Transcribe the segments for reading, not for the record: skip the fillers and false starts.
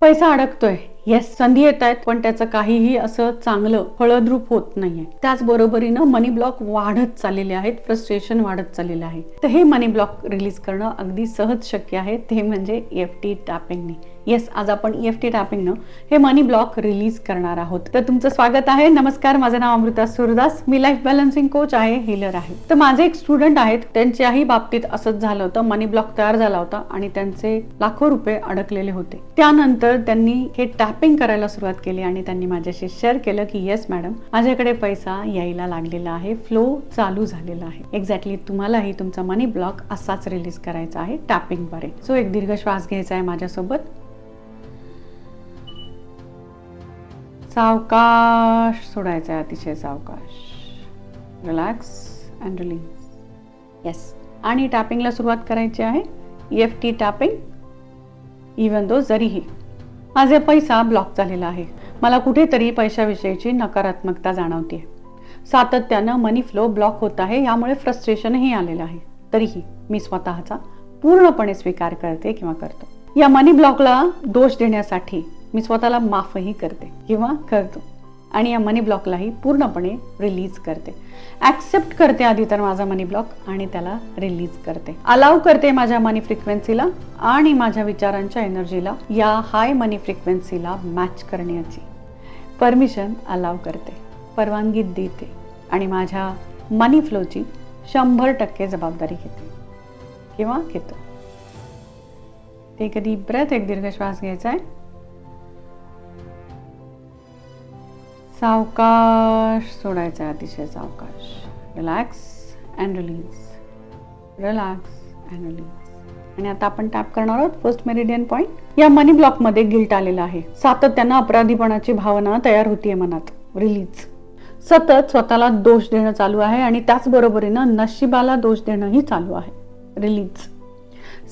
पैसा अडकतोय. येस, संधी येत आहेत, पण त्याचं काहीही असं चांगलं फळद्रूप होत नाहीये. त्याचबरोबरीनं मनी ब्लॉक वाढत चाललेले आहेत, फ्रस्ट्रेशन वाढत चाललेलं आहे. तर हे मनी ब्लॉक रिलीज करणं अगदी सहज शक्य आहे, ते म्हणजे EFT टॅपिंगने. येस, आज आपण EFT टॅपिंगनं हे मनी ब्लॉक रिलीज करणार आहोत. तर तुमचं स्वागत आहे. नमस्कार, माझं नाव अमृता सुरदास. मी लाईफ बॅलन्सिंग कोच आहे, हीलर आहे. तर माझे एक स्टुडंट आहेत, त्यांच्याही बाबतीत असंच झालं होतं. मनी ब्लॉक तयार झाला होता आणि त्यांचे लाखो रुपये अडकलेले होते. त्यानंतर त्यांनी हे टॅपिंग करायला सुरुवात केली आणि त्यांनी माझ्याशी शेअर केलं की येस मॅडम, माझ्याकडे पैसा यायला लागलेला आहे, फ्लो चालू झालेला आहे. एक्झॅक्टली तुम्हालाही तुमचा मनी ब्लॉक असाच रिलीज करायचा आहे टॅपिंगद्वारे. सो एक दीर्घ श्वास घ्यायचा आहे माझ्यासोबत. सावकाश सोडायचा आहे, अतिशय सावकाश. Relax and release. येस, आणि टॅपिंगला सुरुवात करायची आहे. EFT tapping. इवन दो जरीही माझे पैसा ब्लॉक झालेला आहे, मला कुठेतरी पैशाविषयीची नकारात्मकता जाणवते, सातत्यानं मनी फ्लो ब्लॉक होत आहे, यामुळे फ्रस्ट्रेशनही आलेलं आहे, तरीही मी स्वतःचा पूर्णपणे स्वीकार करते किंवा करतो. या मनी ब्लॉकला दोष देण्यासाठी मी स्वतःला माफही करते किंवा करतो आणि या मनी ब्लॉकलाही पूर्णपणे रिलीज करते. ॲक्सेप्ट करते आधी तर माझा मनी ब्लॉक आणि त्याला रिलीज करते. अलाव करते माझ्या मनी फ्रिक्वेन्सीला आणि माझ्या विचारांच्या एनर्जीला या हाय मनी फ्रिक्वेन्सीला मॅच करण्याची परमिशन अलाव करते, परवानगी देते आणि माझ्या मनी फ्लोची 100% जबाबदारी घेते किंवा घेतो. Take a deep breath. एक दीर्घ श्वास घ्यायचा आहे. सावकाश सोडायचा आहे, अतिशय सावकाश. Relax and release. Relax and release. आणि आता आपण टॅप करणार आहोत फर्स्ट मेरिडियन पॉइंट. या मनी ब्लॉक मध्ये गिल्ट आलेला आहे, सातत्यानं अपराधीपणाची भावना तयार होतीये मनात. रिलीज. सतत स्वतःला दोष देणं चालू आहे आणि त्याचबरोबरीनं नशिबाला दोष देणंही चालू आहे. रिलीज.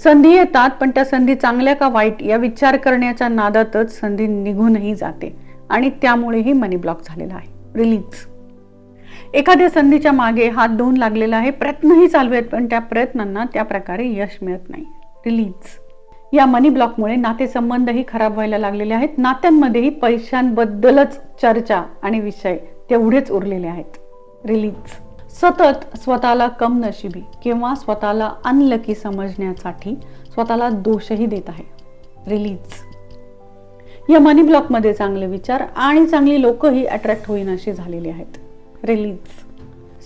संधी येतात, पण त्या संधी चांगल्या का वाईट या विचार करण्याच्या नादातच संधी निघूनही जाते आणि त्यामुळेही मनी ब्लॉक झालेला आहे. रिलीज. एखाद्या संधीच्या मागे हात धुवून लागलेला आहे, प्रयत्नही चालू आहेत, पण त्या प्रयत्नांना त्या प्रकारे यश मिळत नाही. रिलीज. या मनी ब्लॉकमुळे नातेसंबंधही खराब व्हायला लागलेले आहेत, नात्यांमध्येही पैशांबद्दलच चर्चा आणि विषय तेवढेच उरलेले आहेत. रिलीज. सतत स्वतःला कमनशिबी किंवा स्वतःला अनलकी समजण्यासाठी स्वतःला दोषही देत आहे. रिलीज. या मनी ब्लॉक मध्ये चांगले विचार आणि चांगली लोकही अट्रॅक्ट होईन अशी झालेली आहेत. रिलीज.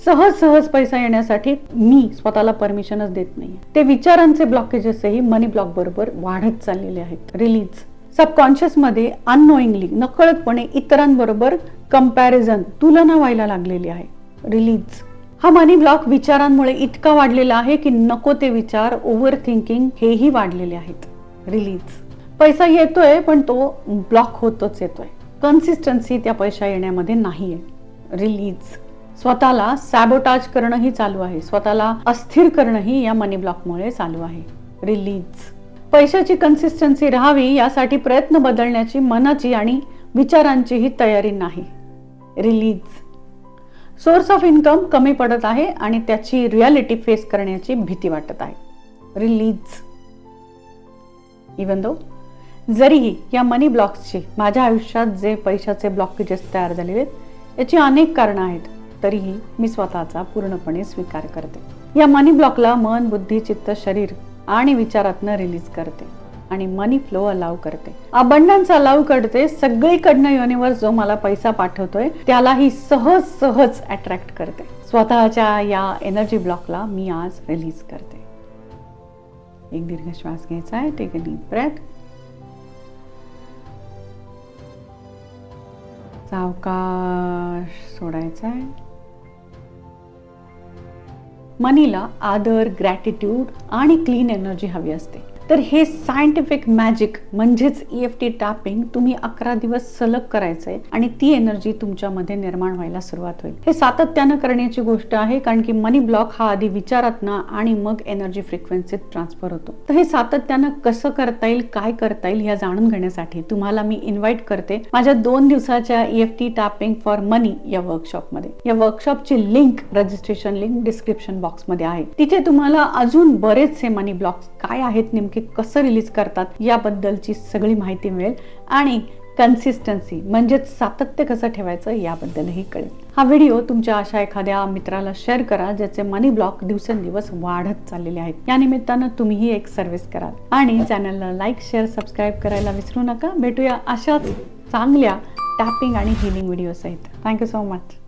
सहज पैसा येण्यासाठी मी स्वतःला परमिशनच देत नाही, ते विचारांचे ब्लॉकेजेसही मनी ब्लॉक बरोबर वाढत चाललेले आहेत. रिलीज. सबकॉन्शियस मध्ये अननोईंगली नकळतपणे इतरांबरोबर कंपॅरिझन तुलना व्हायला लागलेली आहे. रिलीज. हा मनी ब्लॉक विचारांमुळे इतका वाढलेला आहे की नको ते विचार, ओव्हर थिंकिंग हेही वाढलेले आहेत. रिलीज. पैसा येतोय पण तो ब्लॉक होतच येतोय, कन्सिस्टन्सी त्या पैसा येण्यामध्ये नाहीये. रिलीज. स्वतःला सॅबोटाज करणंही चालू आहे, स्वतःला अस्थिर करणंही या मनी ब्लॉकमुळे चालू आहे. रिलीज. पैशाची कन्सिस्टन्सी राहावी यासाठी प्रयत्न बदलण्याची मनाची आणि विचारांचीही तयारी नाही. रिलीज. सोर्स ऑफ इन्कम कमी पडत आहे आणि त्याची रियालिटी फेस करण्याची भीती वाटत आहे. रिलीज. इवन दो जरीही या मनी ब्लॉक्सचे माझ्या आयुष्यात जे पैशाचे ब्लॉकेजेस तयार झालेले आहेत याची अनेक कारणं आहेत, तरीही मी स्वतःचा पूर्णपणे स्वीकार करते. या मनी ब्लॉकला मन, बुद्धी, चित्त, शरीर आणि विचारातनं रिलीज करते आणि मनी फ्लो अलाव करते, अबंडन्स अलाव करते. सगळीकडनं युनिव्हर्स जो मला पैसा पाठवतोय त्यालाही सहज अट्रॅक्ट करते. स्वतःच्या या एनर्जी ब्लॉकला मी आज रिलीज करते. एक दीर्घ श्वास घ्यायचा आहे. Take a deep breath. सावकाश सोडायचा आहे. मनीला आदर, ग्रॅटिट्यूड आणि क्लीन एनर्जी हवी असते. तर हे सायंटिफिक मॅजिक म्हणजेच EFT टॅपिंग तुम्ही 11 दिवस सलग करायचंय आणि ती एनर्जी तुमच्यामध्ये निर्माण व्हायला सुरुवात होईल. हे सातत्यानं करण्याची गोष्ट आहे, कारण की मनी ब्लॉक हा आधी विचारातनं आणि मग एनर्जी फ्रिक्वेन्सीत ट्रान्सफर होतो. तर हे सातत्यानं कसं करता येईल, काय करता येईल या जाणून घेण्यासाठी तुम्हाला मी इन्व्हाइट करते माझ्या 2 दिवसाच्या EFT टॅपिंग फॉर मनी या वर्कशॉपमध्ये. या वर्कशॉपची लिंक, रजिस्ट्रेशन लिंक डिस्क्रिप्शन बॉक्समध्ये आहे. तिथे तुम्हाला अजून बरेचसे मनी ब्लॉक्स काय आहेत नेमके की कसं रिलीज करतात याबद्दलची सगळी माहिती मिळेल आणि कन्सिस्टन्सी म्हणजेच सातत्य कसं ठेवायचं याबद्दलही कळेल. हा व्हिडिओ तुमच्या अशा एखाद्या मित्राला शेअर करा ज्याचे मनी ब्लॉक दिवसेंदिवस वाढत चाललेले आहेत. या निमित्तानं तुम्हीही एक सर्व्हिस कराल आणि चॅनलला लाईक, शेअर, सबस्क्राईब करायला विसरू नका. भेटूया अशाच चांगल्या टॅपिंग आणि हिलिंग व्हिडिओ सहित. Thank you so much.